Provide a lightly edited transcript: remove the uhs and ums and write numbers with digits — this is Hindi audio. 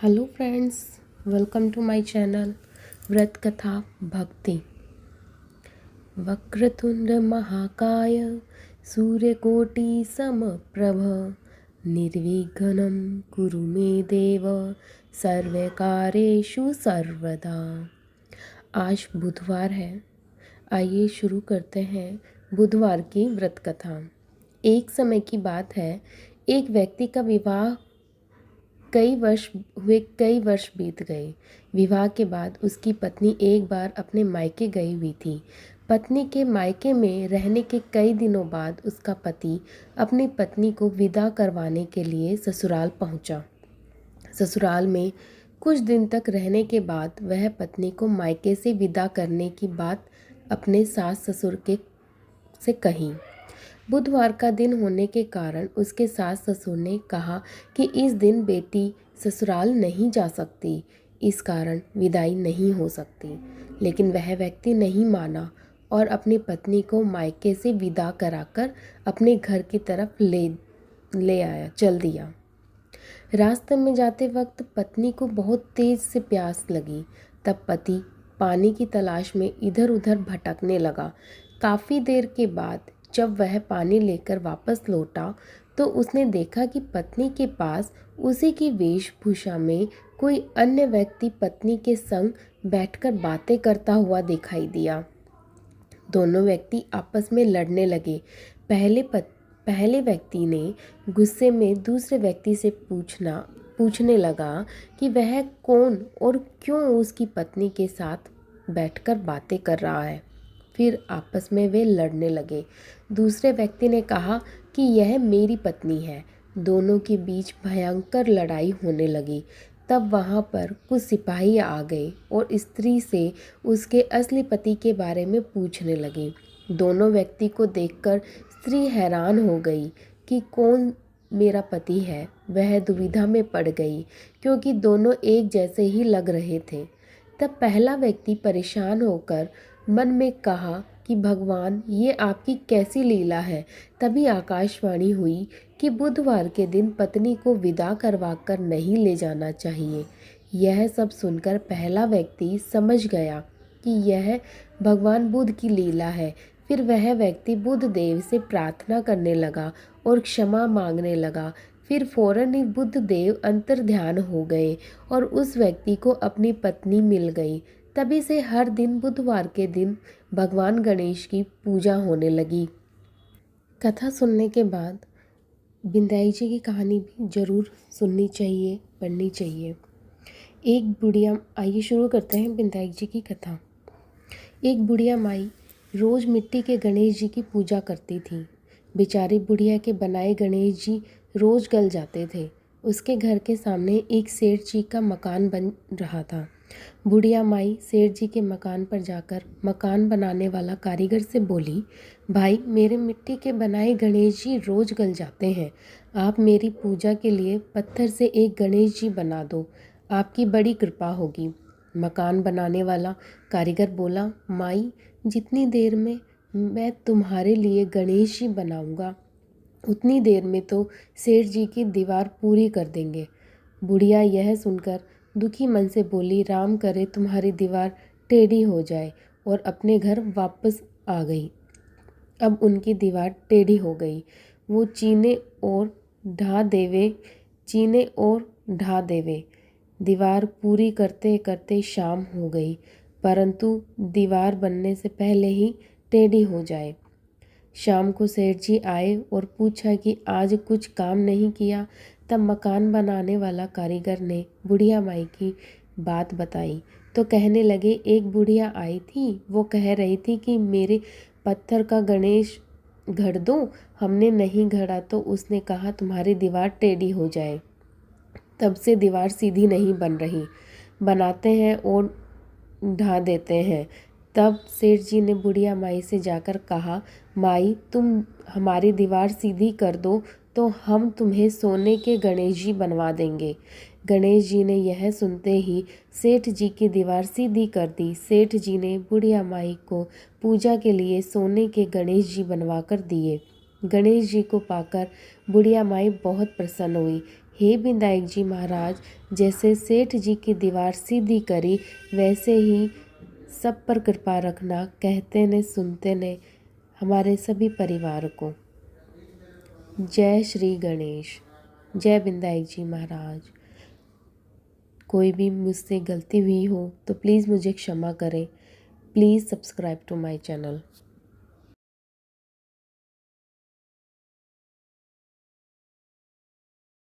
Hello friends, welcome to my channel व्रत कथा भक्ति। वक्रतुंड महाकाय सूर्यकोटि समप्रभ निर्विघ्नं कुरु मे देव सर्वकार्येषु सर्वदा। आज बुधवार है। आइए शुरू करते हैं बुधवार की व्रत कथा। एक समय की बात है, एक व्यक्ति का विवाह कई वर्ष बीत गए। विवाह के बाद उसकी पत्नी एक बार अपने मायके गई हुई थी। पत्नी के मायके में रहने के कई दिनों बाद उसका पति अपनी पत्नी को विदा करवाने के लिए ससुराल पहुंचा। ससुराल में कुछ दिन तक रहने के बाद वह पत्नी को मायके से विदा करने की बात अपने सास ससुर से कही। बुधवार का दिन होने के कारण उसके सास ससुर ने कहा कि इस दिन बेटी ससुराल नहीं जा सकती, इस कारण विदाई नहीं हो सकती। लेकिन वह व्यक्ति नहीं माना और अपनी पत्नी को मायके से विदा कराकर अपने घर की तरफ ले आया, चल दिया। रास्ते में जाते वक्त पत्नी को बहुत तेज से प्यास लगी। तब पति पानी की तलाश में इधर उधर भटकने लगा। काफ़ी देर के बाद जब वह पानी लेकर वापस लौटा तो उसने देखा कि पत्नी के पास उसी की वेशभूषा में कोई अन्य व्यक्ति पत्नी के संग बैठकर बातें करता हुआ दिखाई दिया। दोनों व्यक्ति आपस में लड़ने लगे। पहले व्यक्ति ने गुस्से में दूसरे व्यक्ति से पूछने लगा कि वह कौन और क्यों उसकी पत्नी के साथ बैठकर बातें कर रहा है। फिर आपस में वे लड़ने लगे। दूसरे व्यक्ति ने कहा कि यह मेरी पत्नी है। दोनों के बीच भयंकर लड़ाई होने लगी। तब वहाँ पर कुछ सिपाही आ गए और स्त्री से उसके असली पति के बारे में पूछने लगे। दोनों व्यक्ति को देखकर स्त्री हैरान हो गई कि कौन मेरा पति है। वह दुविधा में पड़ गई क्योंकि दोनों एक जैसे ही लग रहे थे। तब पहला व्यक्ति परेशान होकर मन में कहा कि भगवान, ये आपकी कैसी लीला है। तभी आकाशवाणी हुई कि बुधवार के दिन पत्नी को विदा करवाकर नहीं ले जाना चाहिए। यह सब सुनकर पहला व्यक्ति समझ गया कि यह भगवान बुध की लीला है। फिर वह व्यक्ति बुध देव से प्रार्थना करने लगा और क्षमा मांगने लगा। फिर फौरन ही बुध देव अंतर्ध्यान हो गए और उस व्यक्ति को अपनी पत्नी मिल गई। तभी से हर दिन बुधवार के दिन भगवान गणेश की पूजा होने लगी। कथा सुनने के बाद बिंदाई जी की कहानी भी ज़रूर सुननी चाहिए, पढ़नी चाहिए। एक बुढ़िया, आइए शुरू करते हैं बिंदाई जी की कथा। एक बुढ़िया माई रोज़ मिट्टी के गणेश जी की पूजा करती थी। बेचारी बुढ़िया के बनाए गणेश जी रोज़ गल जाते थे। उसके घर के सामने एक सेठ जी का मकान बन रहा था। बुढ़िया माई सेठ जी के मकान पर जाकर मकान बनाने वाला कारीगर से बोली, भाई, मेरे मिट्टी के बनाए गणेश जी रोज़ गल जाते हैं। आप मेरी पूजा के लिए पत्थर से एक गणेश जी बना दो, आपकी बड़ी कृपा होगी। मकान बनाने वाला कारीगर बोला, माई, जितनी देर में मैं तुम्हारे लिए गणेश जी बनाऊंगा उतनी देर में तो सेठ जी की दीवार पूरी कर देंगे। बुढ़िया यह सुनकर दुखी मन से बोली, राम करे तुम्हारी दीवार टेढ़ी हो जाए, और अपने घर वापस आ गई। अब उनकी दीवार टेढ़ी हो गई। वो चीने और ढा देवे। दीवार पूरी करते करते शाम हो गई, परंतु दीवार बनने से पहले ही टेढ़ी हो जाए। शाम को सेठ जी आए और पूछा कि आज कुछ काम नहीं किया। तब मकान बनाने वाला कारीगर ने बुढ़िया माई की बात बताई तो कहने लगे, एक बुढ़िया आई थी, वो कह रही थी कि मेरे पत्थर का गणेश घड़ दो। हमने नहीं घड़ा तो उसने कहा तुम्हारी दीवार टेढ़ी हो जाए। तब से दीवार सीधी नहीं बन रही, बनाते हैं और ढा देते हैं। तब सेठ जी ने बुढ़िया माई से जाकर कहा, माई, तुम हमारी दीवार सीधी कर दो तो हम तुम्हें सोने के गणेश जी बनवा देंगे। गणेश जी ने यह सुनते ही सेठ जी की दीवार सीधी कर दी। सेठ जी ने बुढ़िया माई को पूजा के लिए सोने के गणेश जी बनवा कर दिए। गणेश जी को पाकर बुढ़िया माई बहुत प्रसन्न हुई। हे विनायक जी महाराज, जैसे सेठ जी की दीवार सीधी करी वैसे ही सब पर कृपा रखना। कहते ने सुनते ने हमारे सभी परिवार को। जय श्री गणेश। जय विनायक जी महाराज। कोई भी मुझसे गलती हुई हो तो प्लीज़ मुझे क्षमा करें। Please subscribe to my channel.